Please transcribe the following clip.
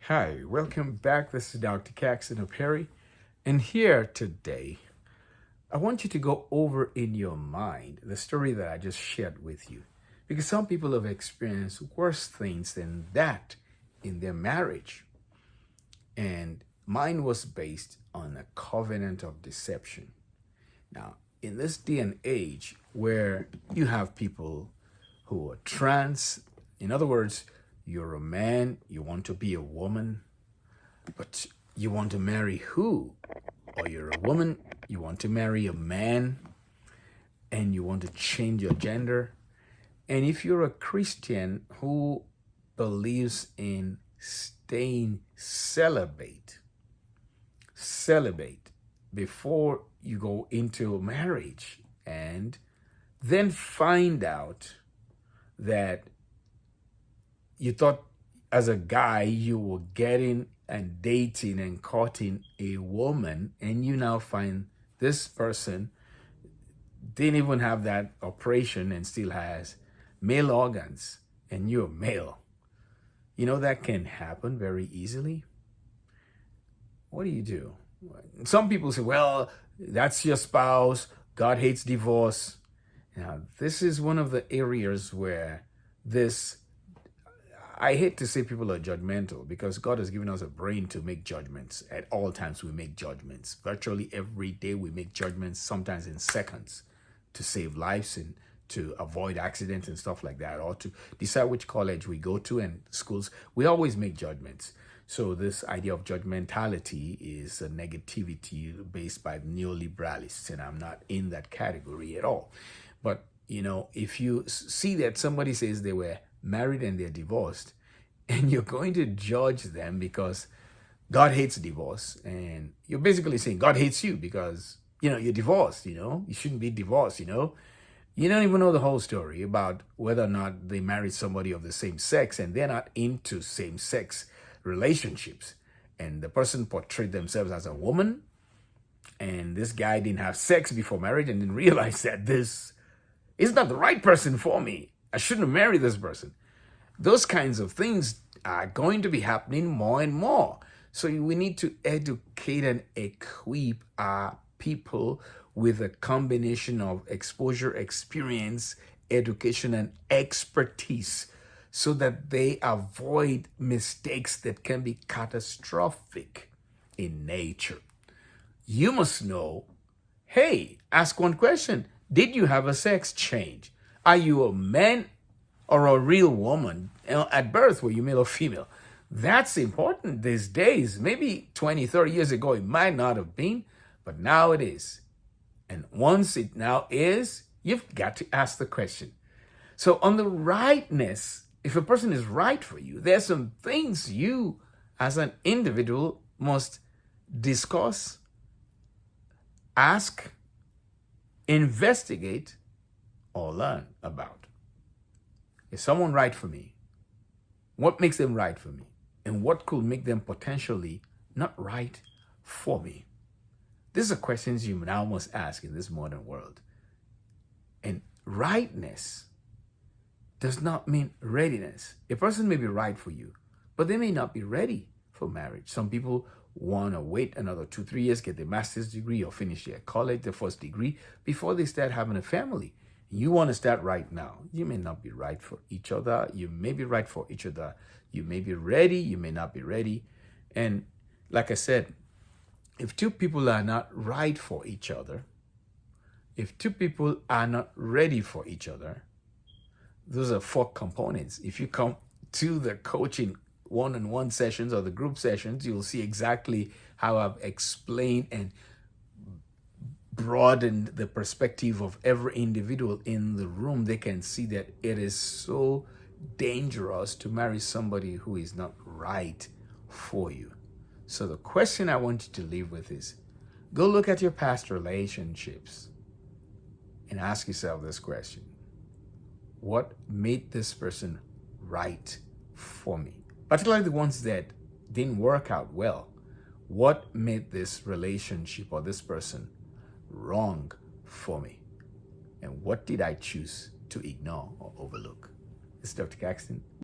Hi, welcome back. This is Dr. Caxton of Perry. And here today, I want you to go over in your mind the story that I just shared with you. Because some people have experienced worse things than that in their marriage. And mine was based on a covenant of deception. Now, in this day and age where you have people who are trans, in other words, you're a man, you want to be a woman, but you want to marry who? Or you're a woman, you want to marry a man, and you want to change your gender. And if you're a Christian who believes in staying celibate before you go into marriage, and then find out that you thought as a guy you were getting and dating and courting a woman, and you now find this person didn't even have that operation and still has male organs, and you're male. You know that can happen very easily. What do? Some people say, well, that's your spouse. God hates divorce. Now, this is one of the areas where I hate to say people are judgmental, because God has given us a brain to make judgments. At all times, we make judgments. Virtually every day, we make judgments, sometimes in seconds, to save lives and to avoid accidents and stuff like that, or to decide which college we go to and schools. We always make judgments. So this idea of judgmentality is a negativity based by neoliberalists, and I'm not in that category at all. But, if you see that somebody says they were married and they're divorced, and you're going to judge them because God hates divorce, and you're basically saying God hates you because, you're divorced, you shouldn't be divorced, You don't even know the whole story about whether or not they married somebody of the same sex, and they're not into same-sex relationships. And the person portrayed themselves as a woman, and this guy didn't have sex before marriage and didn't realize that this is not the right person for me. I shouldn't have married this person. Those kinds of things are going to be happening more and more. So we need to educate and equip our people with a combination of exposure, experience, education, and expertise, so that they avoid mistakes that can be catastrophic in nature. You must know, hey, ask one question. Did you have a sex change? Are you a man or a real woman at birth? Were you male or female? That's important these days. Maybe 20, 30 years ago, it might not have been, but now it is. And once it now is, you've got to ask the question. So on the rightness, if a person is right for you, there's some things you as an individual must discuss, ask, investigate, or learn about. Is someone right for me? What makes them right for me? And what could make them potentially not right for me? These are questions you now must ask in this modern world. And rightness does not mean readiness. A person may be right for you, but they may not be ready for marriage. Some people want to wait another 2-3 years, get their master's degree or finish their college, their first degree, before they start having a family. You want to start right now. You may not be right for each other. You may be right for each other. You may be ready. You may not be ready. And like I said, if two people are not right for each other, if two people are not ready for each other, those are 4 components. If you come to the coaching one-on-one sessions or the group sessions, you'll see exactly how I've explained and broadened the perspective of every individual in the room. They can see that it is so dangerous to marry somebody who is not right for you. So the question I want you to leave with is, go look at your past relationships and ask yourself this question. What made this person right for me? Particularly the ones that didn't work out well. What made this relationship or this person wrong for me? And what did I choose to ignore or overlook? This is Dr. Caxton.